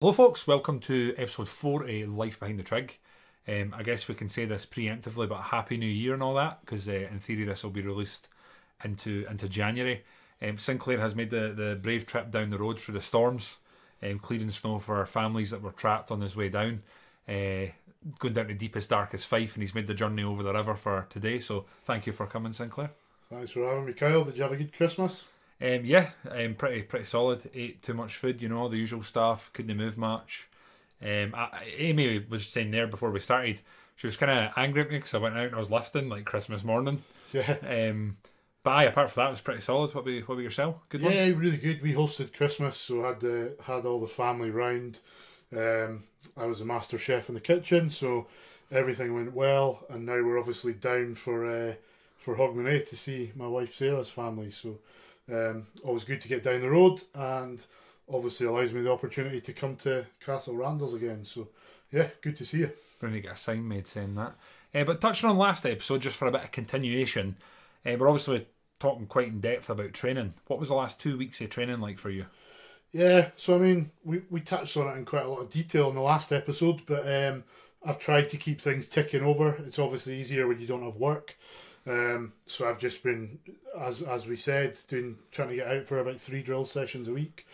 Hello folks, welcome to episode 4 of Life Behind the Trig. I guess we can say this preemptively, but Happy New Year and all that, because in theory this will be released into January. Sinclair has made the brave trip down the road through the storms, clearing snow for our families that were trapped on his way down, going down to deepest, darkest Fife, and he's made the journey over the river for today, so thank you for coming, Sinclair. Thanks for having me, Kyle. Did you have a good Christmas? Pretty solid. Ate too much food, the usual stuff. Couldn't move much. Amy was saying there before we started, she was kind of angry at me because I went out and I was lifting like Christmas morning. Yeah. But apart from that, it was pretty solid. What about yourself? Good one? Yeah, really good. We hosted Christmas, so had all the family round. I was a master chef in the kitchen, so everything went well. And now we're obviously down for Hogmanay to see my wife Sarah's family. So always good to get down the road, and obviously allows me the opportunity to come to Castle Randalls again. So yeah, good to see you. We're going to get a sign made saying that. But touching on last episode, just for a bit of continuation, we're obviously talking quite in depth about training. What was the last 2 weeks of training like for you? Yeah, so I mean, we touched on it in quite a lot of detail in the last episode, but I've tried to keep things ticking over. It's obviously easier when you don't have work. So I've just been, as we said, trying to get out for about 3 drill sessions a week,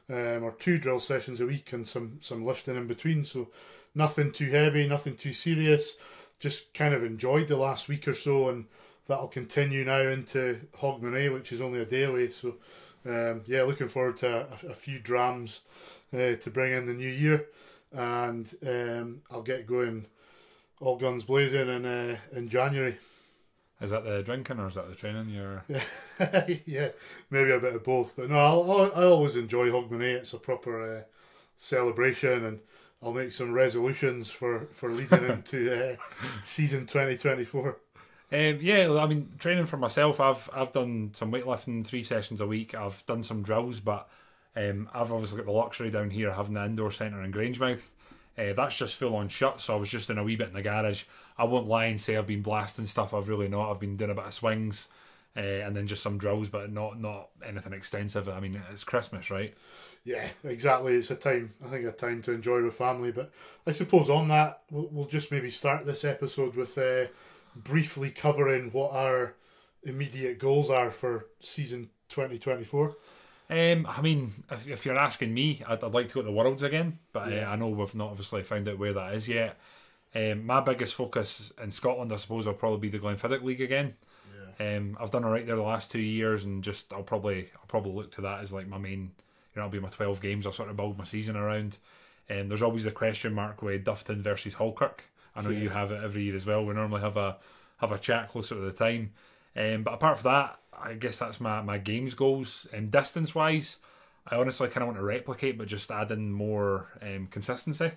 or 2 drill sessions a week, and some lifting in between. So nothing too heavy, nothing too serious. Just kind of enjoyed the last week or so, and that'll continue now into Hogmanay, which is only a day away. So yeah, looking forward to a few drams to bring in the new year, and I'll get going all guns blazing in January. Is that the drinking or is that the training? Yeah, maybe a bit of both. But no, I always enjoy Hogmanay. It's a proper celebration, and I'll make some resolutions for leading into season 2024. Yeah, I mean, training for myself, I've done some weightlifting 3 sessions a week. I've done some drills, but I've obviously got the luxury down here having the indoor centre in Grangemouth. That's just full on shut, so I was just in a wee bit in the garage. I won't lie and say I've been blasting stuff. I've really not. I've been doing a bit of swings, and then just some drills, but not anything extensive. I mean, it's Christmas, right? Yeah, exactly. It's a time to enjoy with family. But I suppose on that, we'll just maybe start this episode with briefly covering what our immediate goals are for season 2024. I mean, if you're asking me, I'd like to go to the Worlds again, but Yeah. I know we've not obviously found out where that is yet. My biggest focus in Scotland, I suppose, will probably be the Glenfiddich League again. Yeah. I've done alright there the last 2 years, and just I'll probably look to that as like my main. It'll be my 12 games. I'll sort of build my season around. There's always the question mark with Duffton versus Halkirk. I know you have it every year as well. We normally have a chat closer to the time. But apart from that, I guess that's my games goals. Distance wise, I honestly kind of want to replicate, but just add in more consistency.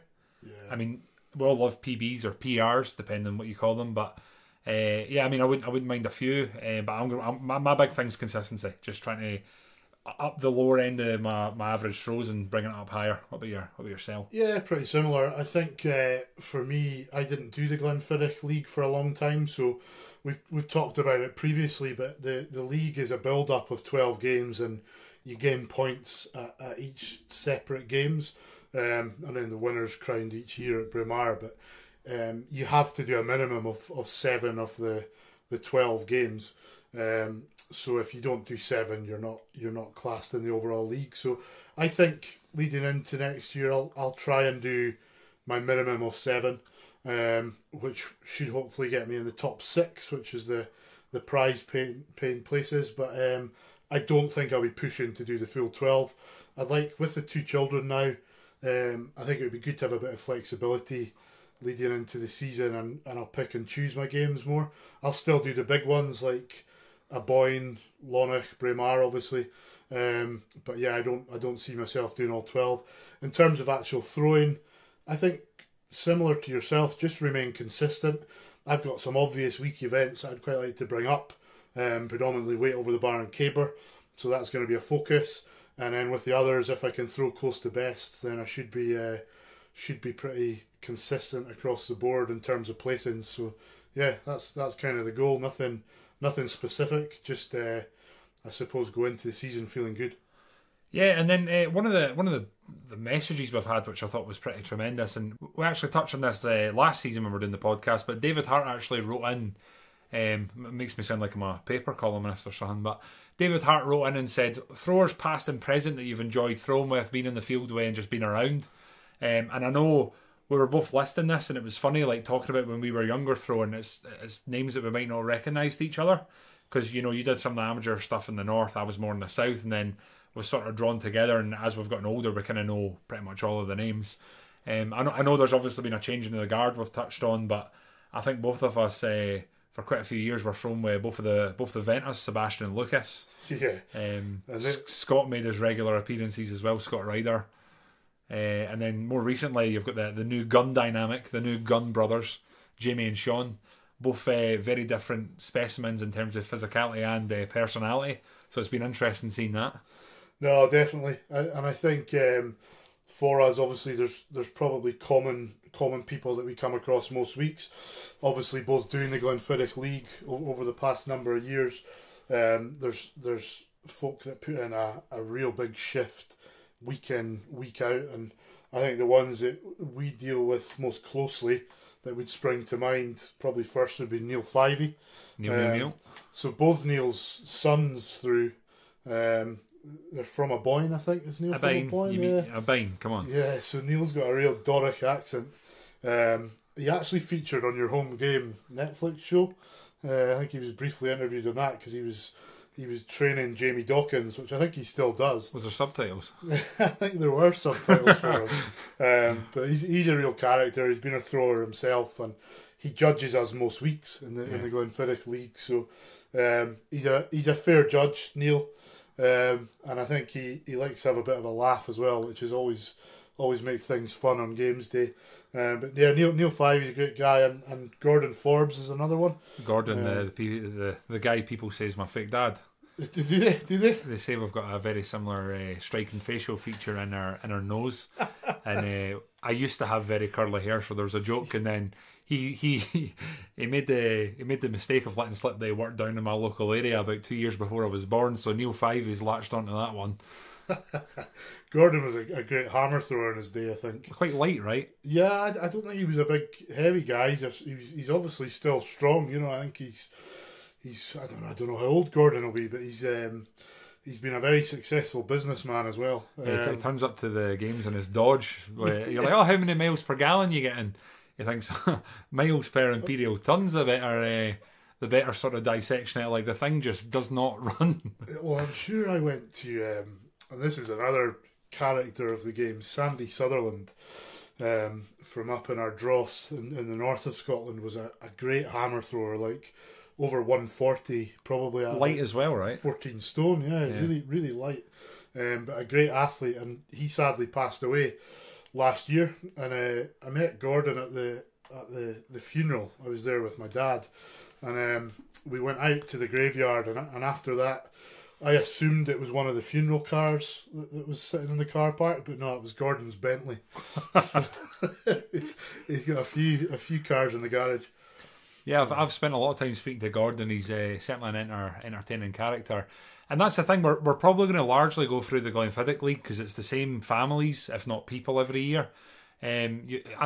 Yeah. I mean, we all love PBs or PRs, depending on what you call them. But yeah, I mean, I wouldn't mind a few. But my big thing's consistency. Just trying to up the lower end of my average throws and bringing it up higher. What about yourself? Yeah, pretty similar. I think for me, I didn't do the Glenfiddich League for a long time, so we've talked about it previously. But the league is a build up of 12 games, and you gain points at each separate games, and then the winners crowned each year at Braemar. But you have to do a minimum of 7 of the 12 games. So if you don't do 7, you're not classed in the overall league. So I think leading into next year, I'll try and do my minimum of 7, which should hopefully get me in the top 6, which is the prize paying places. But I don't think I'll be pushing to do the full 12. I'd like, with the 2 children now, I think it would be good to have a bit of flexibility leading into the season, and I'll pick and choose my games more. I'll still do the big ones like Aboyne, Lonach, Braemar, obviously. But yeah, I don't see myself doing all 12. In terms of actual throwing, I think similar to yourself, just remain consistent. I've got some obvious weak events I'd quite like to bring up, predominantly weight over the bar and caber, so that's going to be a focus. And then with the others, if I can throw close to bests, then I should be pretty consistent across the board in terms of placings. So yeah, that's kind of the goal. Nothing specific. Just I suppose go into the season feeling good. Yeah, and then one of the messages we've had, which I thought was pretty tremendous, and we actually touched on this last season when we were doing the podcast, but David Hart actually wrote in, it makes me sound like I'm a paper columnist or something, but David Hart wrote in and said, throwers past and present that you've enjoyed throwing with, been in the field with and just been around. And I know we were both listing this, and it was funny, like talking about when we were younger throwing, it's names that we might not recognise to each other, because, you know, you did some of the amateur stuff in the north, I was more in the south, and then was sort of drawn together, and as we've gotten older we kind of know pretty much all of the names. I know there's obviously been a change in the guard we've touched on, but I think both of us for quite a few years were thrown with both the Ventus, Sebastian and Lucas. Yeah. Scott made his regular appearances as well, Scott Ryder. And then more recently you've got the new gun dynamic, the new gun brothers, Jamie and Sean, both very different specimens in terms of physicality and personality, so it's been interesting seeing that. No, definitely, and I think for us, obviously, there's probably common people that we come across most weeks. Obviously, both doing the Glenfiddich League over the past number of years, there's folk that put in a real big shift week in, week out, and I think the ones that we deal with most closely that would spring to mind probably first would be Neil Fivey. Neil. So both Neil's sons through. They're from Aboyne, I think. Is Neil from Aboyne? Yeah. Aboyne, come on. Yeah, so Neil's got a real Doric accent. He actually featured on your home game Netflix show. I think he was briefly interviewed on that because he was training Jamie Dawkins, which I think he still does. Was there subtitles? I think there were subtitles for him. But he's a real character. He's been a thrower himself, and he judges us most weeks in the Glenfiddich League. So he's a fair judge, Neil. And I think he likes to have a bit of a laugh as well, which is always make things fun on games day. But yeah, Neil Fivey is a great guy, and Gordon Forbes is another one. Gordon, the guy people say is my fake dad. Do they? They say we've got a very similar striking facial feature in our nose, and I used to have very curly hair, so there was a joke, and then he made the mistake of letting slip that he worked down in my local area about 2 years before I was born. So Neil Fivey's latched onto that one. Gordon was a great hammer thrower in his day, I think. Quite light, right? Yeah, I don't think he was a big heavy guy. He's obviously still strong. You know, I think he's I don't know how old Gordon will be, but he's been a very successful businessman as well. He turns up to the games in his Dodge. You're like, oh, how many miles per gallon you getting? He thinks miles per imperial tons the better sort of dissection out. Like, the thing just does not run. Well, I'm sure I went to, and this is another character of the game, Sandy Sutherland, from up in our Dross in the north of Scotland, was a great hammer thrower, like over 140, probably light as well, right? 14 stone, yeah. Really light, but a great athlete, and he sadly passed away last year. And I met Gordon at the funeral. I was there with my dad, and we went out to the graveyard, and after that I assumed it was one of the funeral cars that was sitting in the car park, but no, it was Gordon's Bentley. He's got a few cars in the garage. Yeah, I've spent a lot of time speaking to Gordon. He's certainly an entertaining character. And that's the thing, we're probably going to largely go through the Glenfiddich League because it's the same families, if not people, every year. I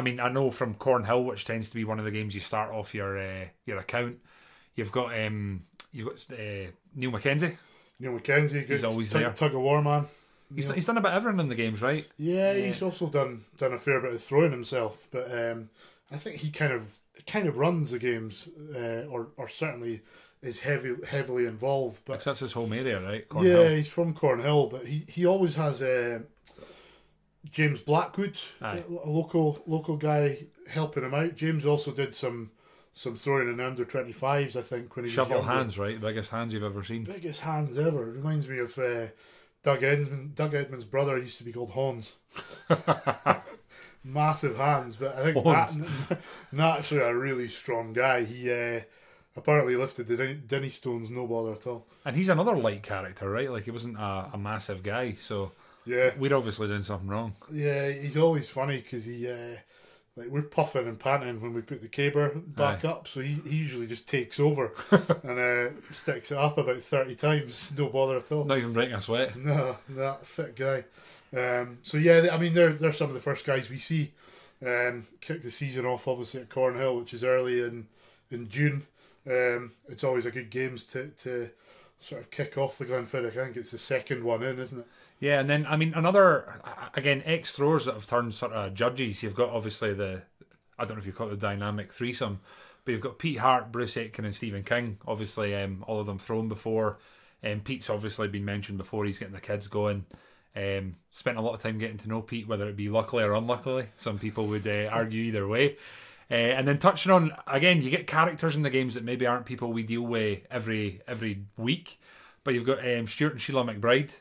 know from Cornhill, which tends to be one of the games you start off your account, you've got Neil McKenzie. Neil McKenzie, good. He's always there. Tug of war man. He's done a bit of everything in the games, right? Yeah, he's also done a fair bit of throwing himself, but I think he kind of runs the games, or certainly is heavily involved. But that's his home area, right? Cornhill. Yeah, he's from Cornhill, but he always has James Blackwood, a local guy, helping him out. James also did some throwing in under 25s, I think, when he was shovel younger. hands, right? Biggest hands you've ever seen. Biggest hands ever. It reminds me of Doug Edmund. Doug Edmund's brother used to be called Hans. Massive hands, but I think that naturally a really strong guy. He apparently lifted the Dinny Stones, no bother at all. And he's another light character, right? Like, he wasn't a massive guy, so yeah, we'd obviously done something wrong. Yeah, he's always funny because he like we're puffing and panting when we put the caber back up, so he usually just takes over and sticks it up about 30 times, no bother at all. Not even breaking a sweat. No, that fit guy. So yeah, I mean they're some of the first guys we see. Kick the season off obviously at Cornhill, which is early in June. It's always a good games to sort of kick off the Glenfiddich. I think it's the second one in, isn't it? Yeah, and then I mean another, again, ex-throwers that have turned sort of judges. You've got obviously I don't know if you call it the dynamic threesome, but you've got Pete Hart, Bruce Aitken and Stephen King. Obviously all of them thrown before. Pete's obviously been mentioned before, he's getting the kids going. Spent a lot of time getting to know Pete, whether it be luckily or unluckily. Some people would argue either way. And then touching on, again, you get characters in the games that maybe aren't people we deal with every week, but you've got Stuart and Sheila McBride.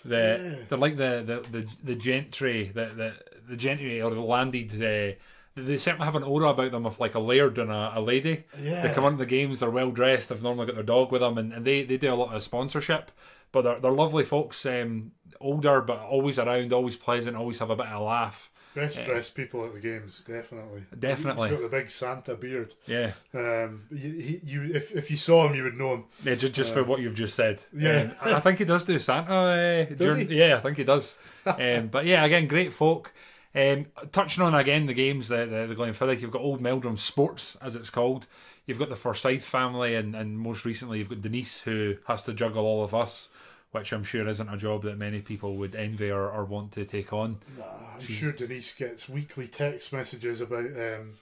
They're like the gentry, the gentry or the landed. They certainly have an aura about them of like a laird and a lady. Yeah. They come on the games, they're well dressed, they've normally got their dog with them, and they do a lot of sponsorship. But they're lovely folks, older but always around, always pleasant, always have a bit of a laugh. Best dressed people at the games, definitely. Definitely. He's got the big Santa beard. Yeah. If you saw him, you would know him. Yeah, just for what you've just said. Yeah. I think he does do Santa. Does he? Yeah, I think he does. But yeah, again, great folk. Touching on again the games, the Glenfiddich, you've got Old Meldrum Sports, as it's called. You've got the Forsyth family, and most recently you've got Denise, who has to juggle all of us, which I'm sure isn't a job that many people would envy or want to take on. I'm sure Denise gets weekly text messages about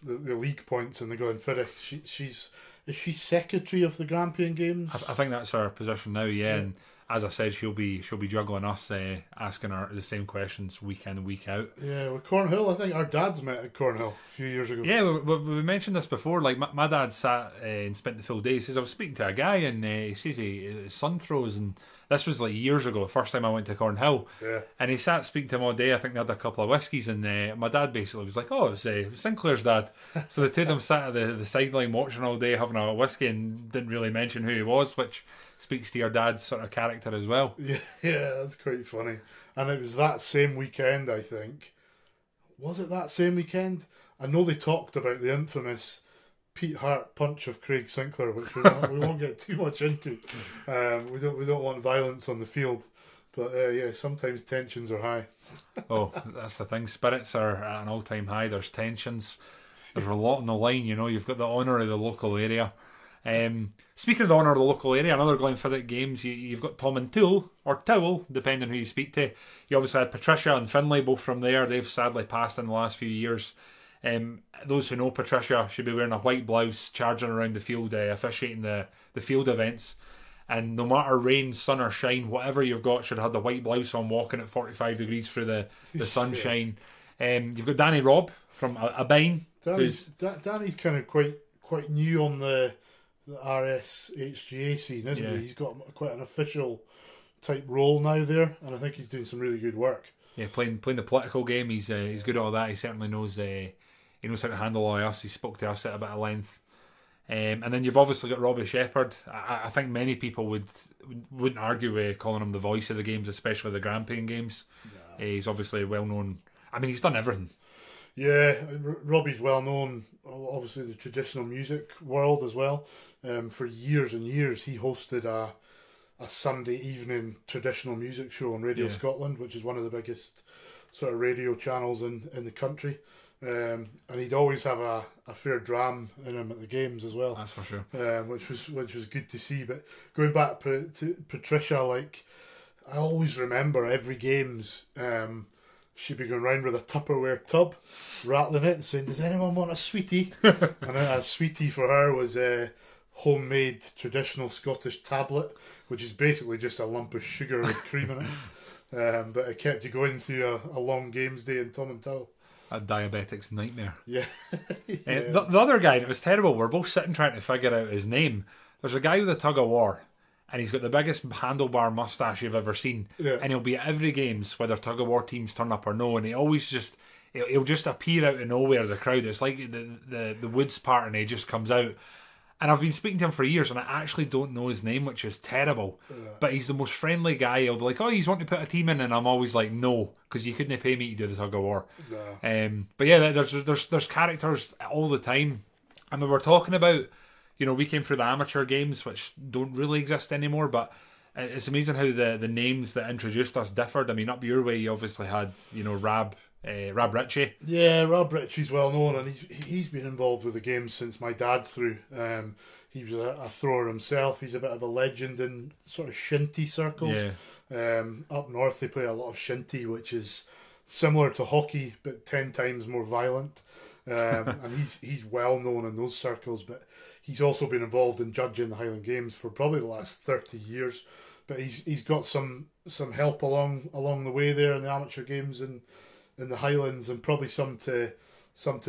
the league points in the Glenfiddich. Is she secretary of the Grampian Games? I think that's her position now, yeah. And as I said, she'll be juggling us, asking her the same questions week in, week out. Yeah, with Cornhill, I think our dads met at Cornhill a few years ago. Yeah, we mentioned this before. Like my dad sat and spent the full day. He says I was speaking to a guy, and he says his son throws, and this was like years ago, the first time I went to Cornhill. Yeah. And he sat speaking to him all day. I think they had a couple of whiskies, and my dad basically was like, "Oh, it was Sinclair's dad." So the two of them sat at the sideline watching all day, having a whiskey, and didn't really mention who he was, which speaks to your dad's sort of character as well. Yeah, that's quite funny. And it was that same weekend, I think. Was it that same weekend? I know they talked about the infamous Pete Hart punch of Craig Sinclair, which we won't get too much into. We don't want violence on the field, but yeah, sometimes tensions are high. Oh, that's the thing. Spirits are at an all-time high. There's tensions. There's a lot on the line. You know, you've got the honour of the local area. Speaking of the honour of the local area, another Glenfiddich games, you've got Tom and Tool, or Towel, depending who you speak to. You obviously had Patricia and Finlay, both from there. They've sadly passed in the last few years. Those who know Patricia should be wearing a white blouse, charging around the field, officiating the field events. And no matter rain, sun or shine, whatever you've got should have the white blouse on, walking at 45 degrees through the sunshine. You've got Danny Robb from Abine. Danny's kind of quite new on the RSHGA scene, isn't he? He's got quite an official type role now there, and I think he's doing some really good work. Yeah, playing the political game, he's good at all that. He certainly knows he knows how to handle all of us. He spoke to us at a bit of length. And then you've obviously got Robbie Shepherd. I think many people wouldn't argue with calling him the voice of the games, especially the Grampian games. Yeah. He's obviously well known. I mean, he's done everything. Yeah, Robbie's well known, obviously, in the traditional music world as well. For years and years, he hosted a Sunday evening traditional music show on Radio Scotland, which is one of the biggest sort of radio channels in the country. And he'd always have a fair dram in him at the games as well. That's for sure. Which was good to see. But going back to Patricia, like, I always remember every games, she'd be going round with a Tupperware tub, rattling it and saying, "Does anyone want a sweetie?" And a sweetie for her was a homemade traditional Scottish tablet, which is basically just a lump of sugar with cream in it. But it kept you going through a long games day in Tom and Towel. A diabetic's nightmare. Yeah. The other guy, and it was terrible, we're both sitting trying to figure out his name. There's a guy with a tug of war, and he's got the biggest handlebar mustache you've ever seen. Yeah. And he'll be at every games, whether tug of war teams turn up or no, and he always just he'll just appear out of nowhere, the crowd. It's like the woods part, and he just comes out. And I've been speaking to him for years, and I actually don't know his name, which is terrible. But he's the most friendly guy. He'll be like, "Oh, he's wanting to put a team in," and I'm always like, "No," because you couldn't pay me to do the tug of war. But yeah, there's characters all the time, and we were talking about, we came through the amateur games, which don't really exist anymore, but it's amazing how the names that introduced us differed. I mean, up your way, you obviously had, Rab Ritchie. Yeah, Rab Ritchie's well known, and he's been involved with the game since my dad threw. He was a thrower himself. He's a bit of a legend in sort of shinty circles. Yeah. Up north, they play a lot of shinty, which is similar to hockey, but 10 times more violent. And he's well known in those circles, but he's also been involved in judging the Highland Games for probably the last 30 years. But he's got some help along the way there in the amateur games in the Highlands, and probably some to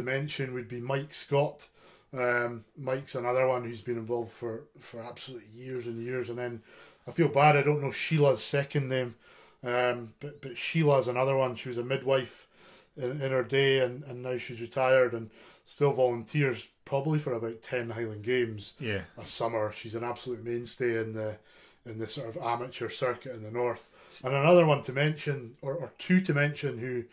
mention would be Mike Scott. Mike's another one who's been involved for absolutely years and years. And then I feel bad, I don't know Sheila's second name, but Sheila's another one. She was a midwife in her day, and now she's retired and still volunteers probably for about 10 Highland Games a summer. She's an absolute mainstay in the sort of amateur circuit in the north. And another one to mention, or two to mention, who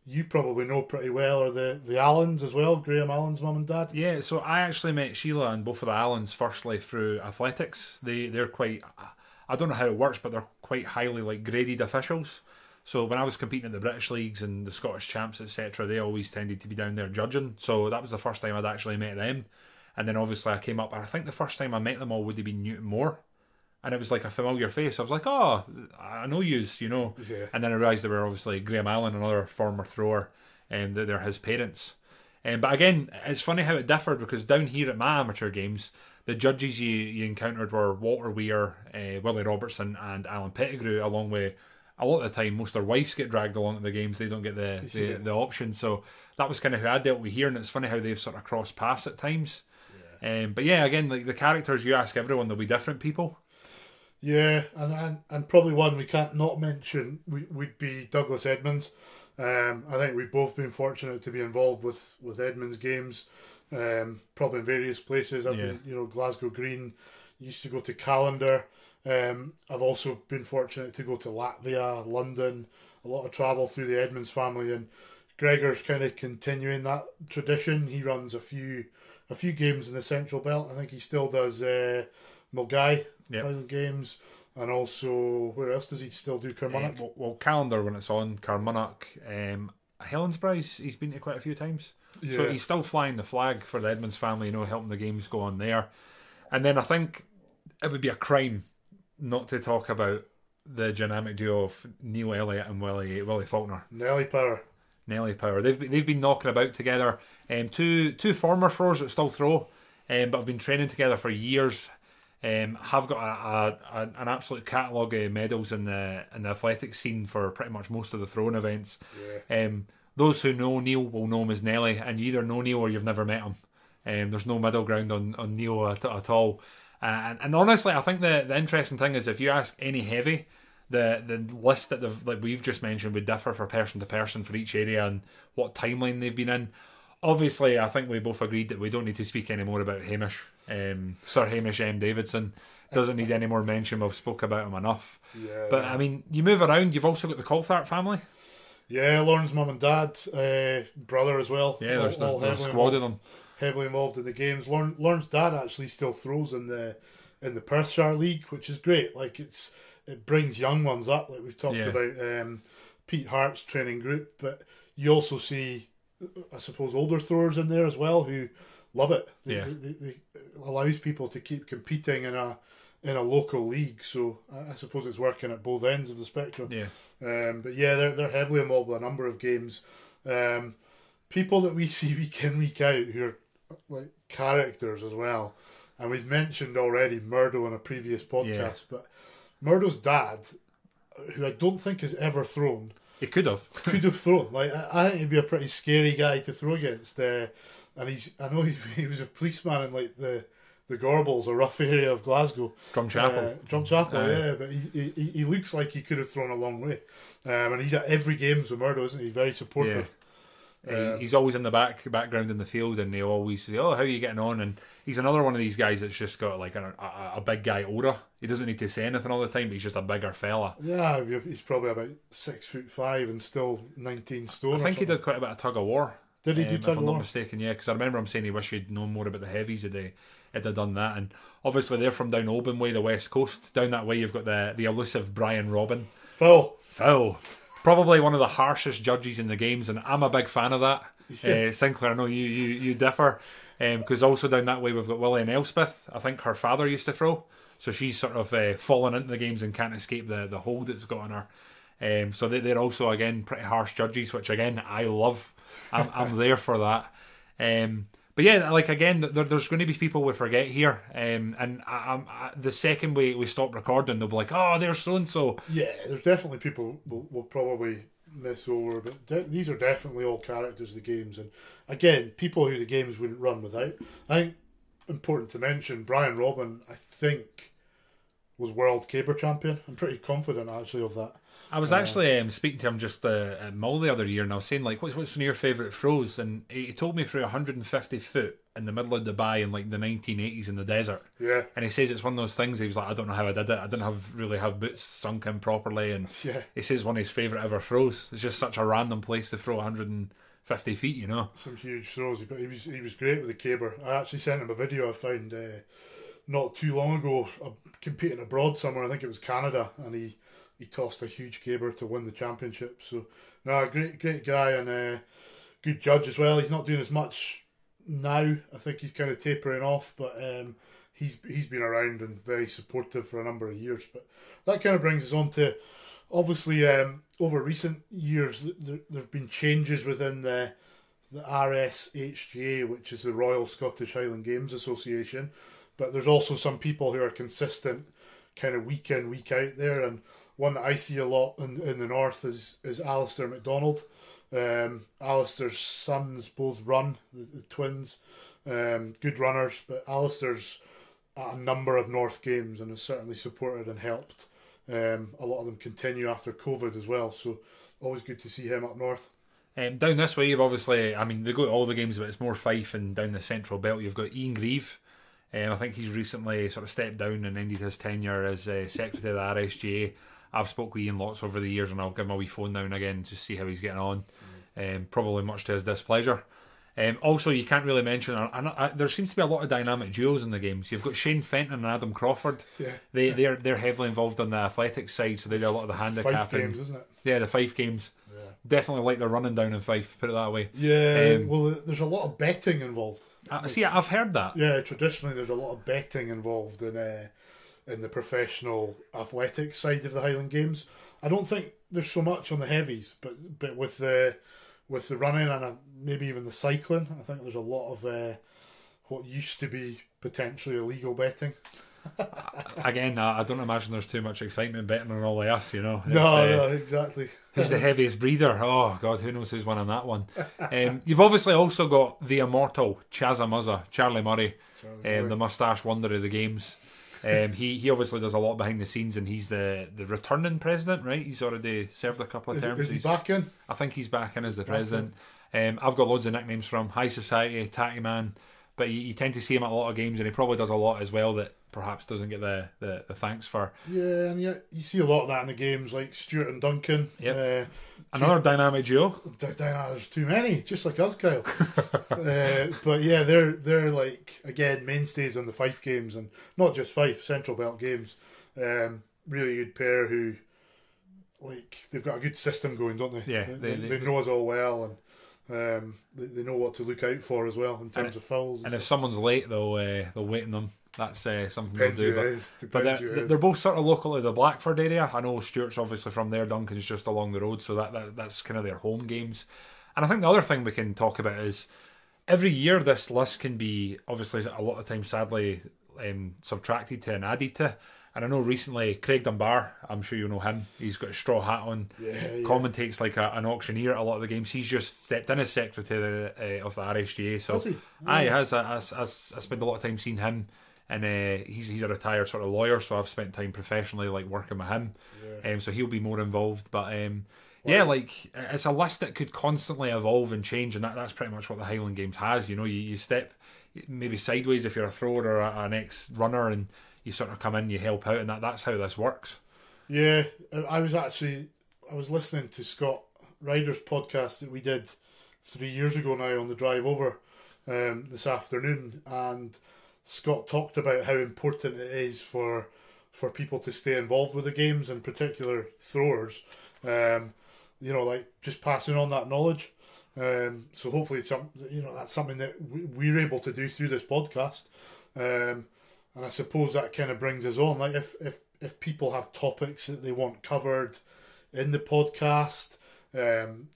you probably know pretty well, are the Allens as well, Graham Allen's mum and dad. Yeah, so I actually met Sheila and both of the Allens firstly through athletics. They're quite, I don't know how it works, but they're quite highly graded officials. So when I was competing at the British Leagues and the Scottish Champs, etc., they always tended to be down there judging. So that was the first time I'd actually met them. And then obviously I came up, and I think the first time I met them all would have been Newton Moore. And it was like a familiar face. I was like, "Oh, I know yous, Yeah. And then I realised they were obviously Graham Allen, another former thrower, and they're his parents. But again, it's funny how it differed, because down here at my amateur games, the judges you encountered were Walter Weir, Willie Robertson, and Alan Pettigrew, along with, a lot of the time, most of their wives get dragged along to the games. They don't get the option. So that was kind of who I dealt with here, and it's funny how they've sort of crossed paths at times. Yeah. But yeah, again, the characters, you ask everyone, they'll be different people. Yeah, and probably one we can't not mention would be Douglas Edmonds. I think we've both been fortunate to be involved with Edmonds games, probably in various places. I've been, Glasgow Green, used to go to Callander. I've also been fortunate to go to Latvia, London, a lot of travel through the Edmonds family, and Gregor's kind of continuing that tradition. He runs a few games in the Central Belt. I think he still does Mulgai. Highland Games, and also where else does he still do? Carmunnock. Well, Calendar when it's on, Carmunnock, Helensburgh. He's been to quite a few times, so he's still flying the flag for the Edmonds family. Helping the games go on there. And then I think it would be a crime not to talk about the dynamic duo of Neil Elliott and Willie Faulkner. Nelly Power. They've been knocking about together. Two former throwers that still throw, but have been training together for years. Have got an absolute catalogue of medals in the athletics scene for pretty much most of the throwing events. Those who know Neil will know him as Nelly, and you either know Neil or you've never met him. There's no middle ground on Neil at all. And honestly, I think the interesting thing is, if you ask any heavy, the list that we've just mentioned would differ for person to person for each area and what timeline they've been in. Obviously, I think we both agreed that we don't need to speak any more about Hamish. Sir Hamish M. Davidson doesn't need any more mention. We've spoke about him enough. But I mean, you move around. You've also got the Coulthard family. Yeah, Lauren's mum and dad, brother as well. Yeah, there's a squad of them heavily involved in the games. Lauren's dad actually still throws in the Perthshire League, which is great. Like it brings young ones up, like we've talked about. Pete Hart's training group, but you also see, I suppose, older throwers in there as well who love it. It allows people to keep competing in a local league. So I suppose it's working at both ends of the spectrum. But yeah, they're heavily involved with a number of games. People that we see week in, week out, who are like characters as well. And we've mentioned already Murdo in a previous podcast, but Murdo's dad, who I don't think has ever thrown. He could have thrown. Like I think he'd be a pretty scary guy to throw against. And I know he was a policeman in like the Gorbals, a rough area of Glasgow. Drumchapel, but he looks like he could have thrown a long way. And he's at every games with Murdo, isn't he? Very supportive. He's always in the background in the field, and they always say, "Oh, how are you getting on?" And he's another one of these guys that's just got like a big guy aura. He doesn't need to say anything all the time, but he's just a bigger fella. Yeah, he's probably about 6'5" and still 19 stone. I think he did quite a bit of tug of war. Did he do tug of war? If I'm not mistaken, yeah, because I remember him saying he wished he'd known more about the heavies if they'd done that. And obviously they're from down Oban way, the west coast. Down that way you've got the elusive Brian Robin. Phil. Probably one of the harshest judges in the games, and I'm a big fan of that. Yeah. Sinclair, I know you differ. Because also down that way we've got Willie and Elspeth. I think her father used to throw. So she's sort of fallen into the games and can't escape the hold it's got on her. So they're also, again, pretty harsh judges, which, again, I love. I'm there for that. But yeah, like, again, there's going to be people we forget here. And the second we stop recording, they'll be like, oh, there's so-and-so. Yeah, there's definitely people we'll probably miss over. But these are definitely all characters of the games. And, again, people who the games wouldn't run without. I think, important to mention, Brian Robin, I think, was world caber champion. I'm pretty confident, actually, of that. I was actually speaking to him just at Mull the other year, and I was saying, like, what's one of your favourite throws? And he told me through 150 foot in the middle of Dubai in like the 1980s in the desert. Yeah. And he says it's one of those things. He was like, I don't know how I did it. I didn't really have boots sunk in properly. And he says one of his favourite ever throws. It's just such a random place to throw 150 feet, you know. Some huge throws, but he was great with the caber. I actually sent him a video I found not too long ago, competing abroad somewhere. I think it was Canada, and he tossed a huge caber to win the championship. So, no, great guy, and good judge as well. He's not doing as much now. I think he's kind of tapering off, but he's been around and very supportive for a number of years. But that kind of brings us on to, obviously, over recent years, there have been changes within the RSHGA, which is the Royal Scottish Highland Games Association. But there's also some people who are consistent, kind of week in, week out there, and one that I see a lot in the north is Alistair MacDonald. Alistair's sons both run, the twins, good runners, but Alistair's at a number of north games and has certainly supported and helped. A lot of them continue after COVID as well, so always good to see him up north. Down this way, you've obviously, I mean, they go to all the games, but it's more Fife, and down the central belt, you've got Ian Grieve. I think he's recently sort of stepped down and ended his tenure as secretary of the RSGA. I've spoke with Ian lots over the years, and I'll give him a wee phone now and again to see how he's getting on. Probably much to his displeasure. Also, you can't really mention, there seems to be a lot of dynamic duos in the games. You've got Shane Fenton and Adam Crawford. Yeah. They're heavily involved on the athletics side, so they do a lot of the handicapping. Fife games, isn't it? Yeah, the Fife games. Yeah. Definitely like the running down in Fife, put it that way. Yeah, well, there's a lot of betting involved. See, I've heard that. Yeah, traditionally there's a lot of betting involved in the professional athletics side of the Highland Games. I don't think there's so much on the heavies, but with the running and maybe even the cycling, I think there's a lot of what used to be potentially illegal betting. Again, I don't imagine there's too much excitement betting on all of us, you know. No, exactly. Who's the heaviest breather? Oh, God, who knows who's winning that one. You've obviously also got the immortal Chazamuzza, Charlie Murray, the moustache wonder of the games. He obviously does a lot behind the scenes, and he's the returning president, right? He's already served a couple of terms. Is he back in? I think he's back in as the president. I've got loads of nicknames from High Society, Tatty Man, but you tend to see him at a lot of games, and he probably does a lot as well that perhaps doesn't get the thanks for. Yeah, and you see a lot of that in the games, like Stuart and Duncan. Yep. Another dynamic duo. There's too many, just like us, Kyle. But yeah, they're like, again, mainstays on the Fife games, and not just Fife, Central Belt games. Really good pair who, like, they've got a good system going, don't they? Yeah, they know us all well, and they know what to look out for as well in terms of fouls. And if someone's late, they'll wait on them. That's something they'll do. But they're both sort of local to the Blackford area. I know Stuart's obviously from there, Duncan's just along the road, so that's kind of their home games. And I think the other thing we can talk about is every year this list can be, obviously a lot of times sadly, subtracted to and added to. And I know recently Craig Dunbar, I'm sure you know him, he's got a straw hat on, commentates like an auctioneer at a lot of the games. He's just stepped in as secretary of the RSGA. So he has. I spent a lot of time seeing him. And he's a retired sort of lawyer, so I've spent time professionally like working with him. So he'll be more involved. But Yeah, like it's a list that could constantly evolve and change, and that's pretty much what the Highland Games has. You know, you step maybe sideways if you're a thrower or an ex-runner, and you sort of come in, you help out, and that's how this works. Yeah, I was listening to Scott Ryder's podcast that we did 3 years ago now on the drive over this afternoon, and Scott talked about how important it is for people to stay involved with the games, in particular throwers. You know, like just passing on that knowledge. So hopefully, that's something that we're able to do through this podcast. And I suppose that kind of brings us on. Like if people have topics that they want covered in the podcast,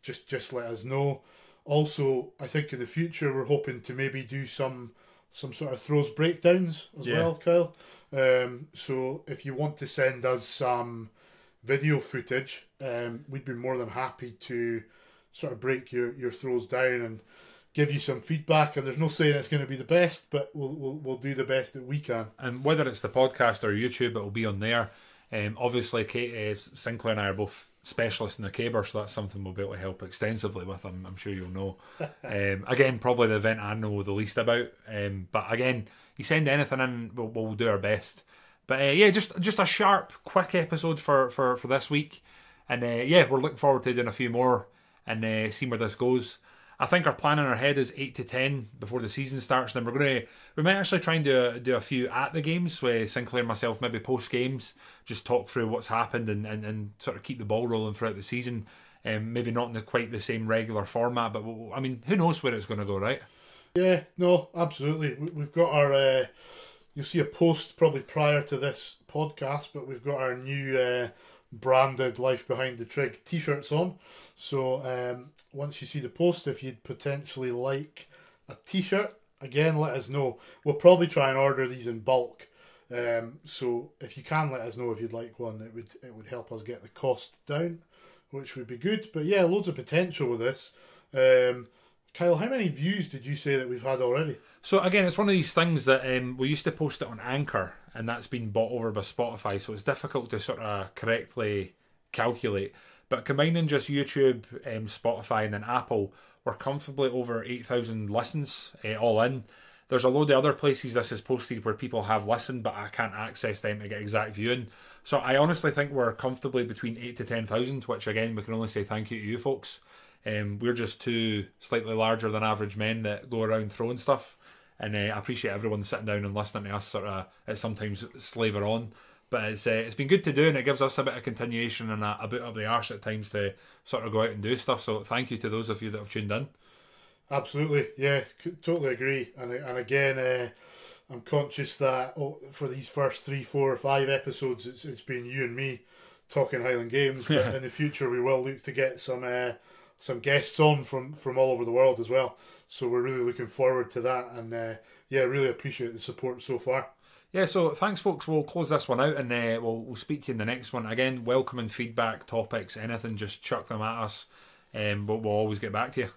just let us know. Also, I think in the future we're hoping to maybe do some sort of throws breakdowns as well, Kyle. So if you want to send us some video footage, we'd be more than happy to sort of break your throws down and give you some feedback. And there's no saying it's going to be the best, but we'll do the best that we can. And whether it's the podcast or YouTube, it'll be on there. Obviously, Kate Sinclair and I are both specialists in the caber, so that's something we'll be able to help extensively with. I'm sure you'll know. Again, probably the event I know the least about. But again, you send anything in, we'll do our best. But yeah, just a sharp, quick episode for this week. And yeah, we're looking forward to doing a few more and seeing where this goes. I think our plan in our head is 8 to 10 before the season starts. Then we might actually try and do a few at the games with Sinclair and myself, maybe post games, just talk through what's happened and sort of keep the ball rolling throughout the season. Maybe not in quite the same regular format, but I mean, who knows where it's going to go, right? Yeah, no, absolutely. We've got our. You'll see a post probably prior to this podcast, but we've got our new branded Life Behind the Trig t-shirts on. So once you see the post, if you'd potentially like a t-shirt, again, let us know. We'll probably try and order these in bulk. So if you can let us know if you'd like one, it would help us get the cost down, which would be good. But yeah, loads of potential with this. Kyle, how many views did you say that we've had already? So again, it's one of these things that we used to post it on Anchor, and that's been bought over by Spotify, so it's difficult to sort of correctly calculate. But combining just YouTube, Spotify, and then Apple, we're comfortably over 8,000 listens all in. There's a load of other places this is posted where people have listened, but I can't access them to get exact viewing. So I honestly think we're comfortably between 8 to 10,000, which again, we can only say thank you to you folks. We're just two slightly larger than average men that go around throwing stuff, and I appreciate everyone sitting down and listening to us sort of sometimes slaver on, but it's been good to do, and it gives us a bit of continuation and a bit up the arse at times to sort of go out and do stuff. So thank you to those of you that have tuned in. Absolutely, yeah, totally agree. And again, I'm conscious that for these first 3, 4, or 5 episodes, it's been you and me talking Highland Games, but in the future we will look to get some guests on from all over the world as well. So we're really looking forward to that, and yeah, really appreciate the support so far. Yeah, so thanks folks, we'll close this one out, and we'll speak to you in the next one. Again, welcoming feedback, topics, anything, just chuck them at us, and we'll always get back to you.